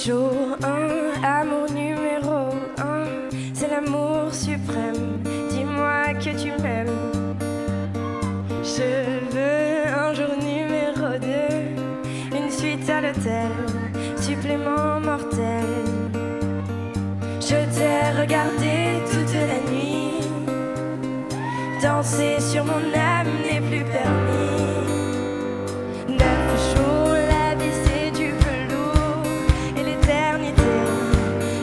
Jour 1, amour numéro 1, c'est l'amour suprême, dis-moi que tu m'aimes. Je veux un jour numéro 2, une suite à l'hôtel, supplément mortel. Je t'ai regardé toute la nuit, danser sur mon âme n'est plus permis. 9 jours, la vie c'est du velours, et l'éternité,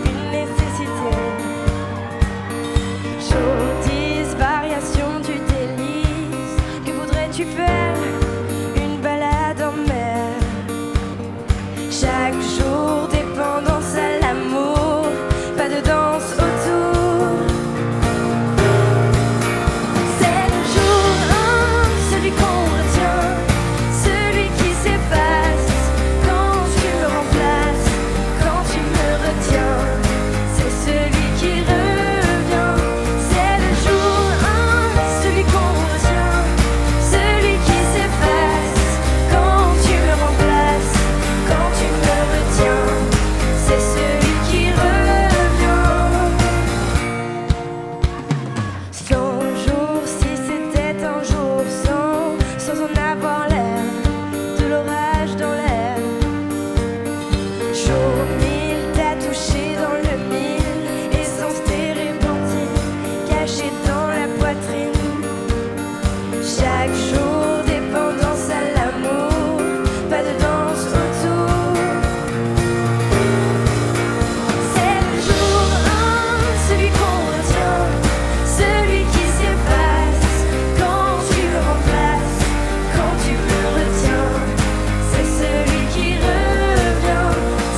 une nécessité. Jour 10, variation du délice, que voudrais-tu faire? Une balade en mer. Chaque jour, dépendance à l'amour, pas de danse autour. C'est le jour 1, celui qu'on retient, celui qui s'efface quand tu me remplaces, quand tu me retiens. C'est celui qui revient. C'est le jour 1, celui qu'on retient, celui qui s'efface quand tu me remplaces, quand tu me retiens. C'est celui qui revient. 100 jours, si c'était un jour sans en avoir l'air, de l'orage dans l'air. Jour 1000, t'as touché dans le mille, essence térébenthine, cachée dans la poitrine. Chaque jour, dépendance à l'amour, pas de danse autour. C'est le jour 1, celui qu'on retient, celui qui s'efface quand tu me remplaces, quand tu me retiens. C'est celui qui revient.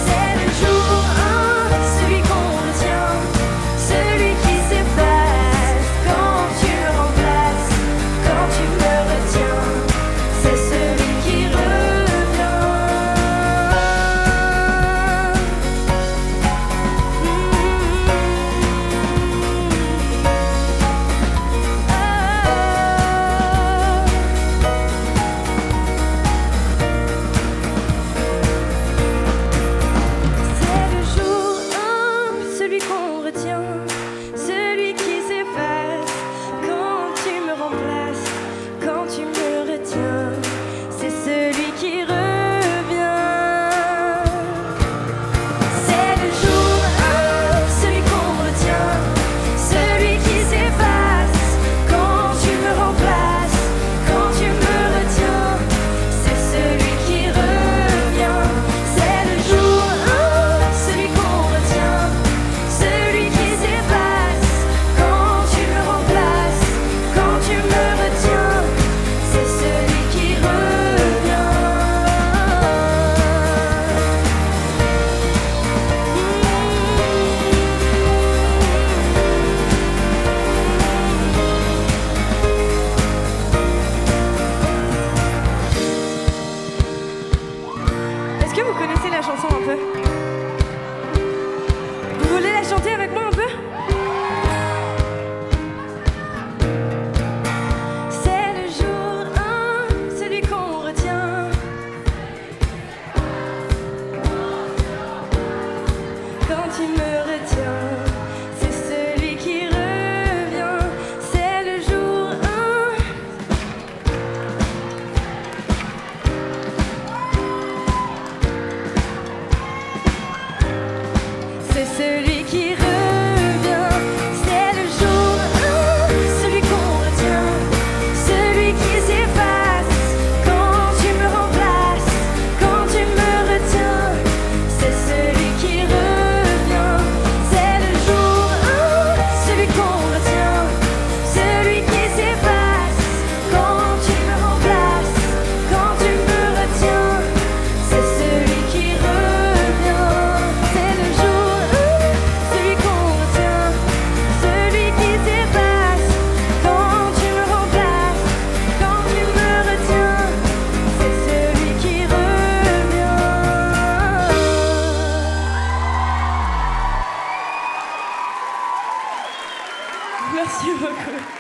C'est le jour 1, celui qu'on retient, celui qui s'efface quand tu me remplaces, quand tu me retiens. C'est celui qui revient. C'est le jour 1, celui qu'on retient, celui qui s'efface quand tu me remplaces, quand tu me retiens. C'est celui qui revient. C'est le jour 1, celui qu'on retient, celui qui s'efface quand tu me remplaces, quand tu me retiens. C'est celui qui revient. C'est le jour 1, celui qu'on retient, celui qui s'efface quand tu me remplaces, quand tu me retiens. C'est celui qui revient. Est-ce que vous connaissez la chanson un peu? Vous voulez la chanter avec moi un peu? C'est le jour 1, celui qu'on retient, quand tu me retiens. C'est celui qui revient. C'est le jour 1. C'est celui qui revient. C'est le jour 1, celui qu'on retient, celui qui s'efface quand tu me remplaces, quand tu me retiens. C'est celui qui revient. C'est le jour 1, celui qu'on retient, celui qui s'efface quand tu me remplaces, quand tu me retiens. C'est celui qui revient. C'est le jour 1, celui qu'on retient, celui qui s'efface quand tu me remplaces, quand tu me retiens. C'est celui qui revient. Merci beaucoup.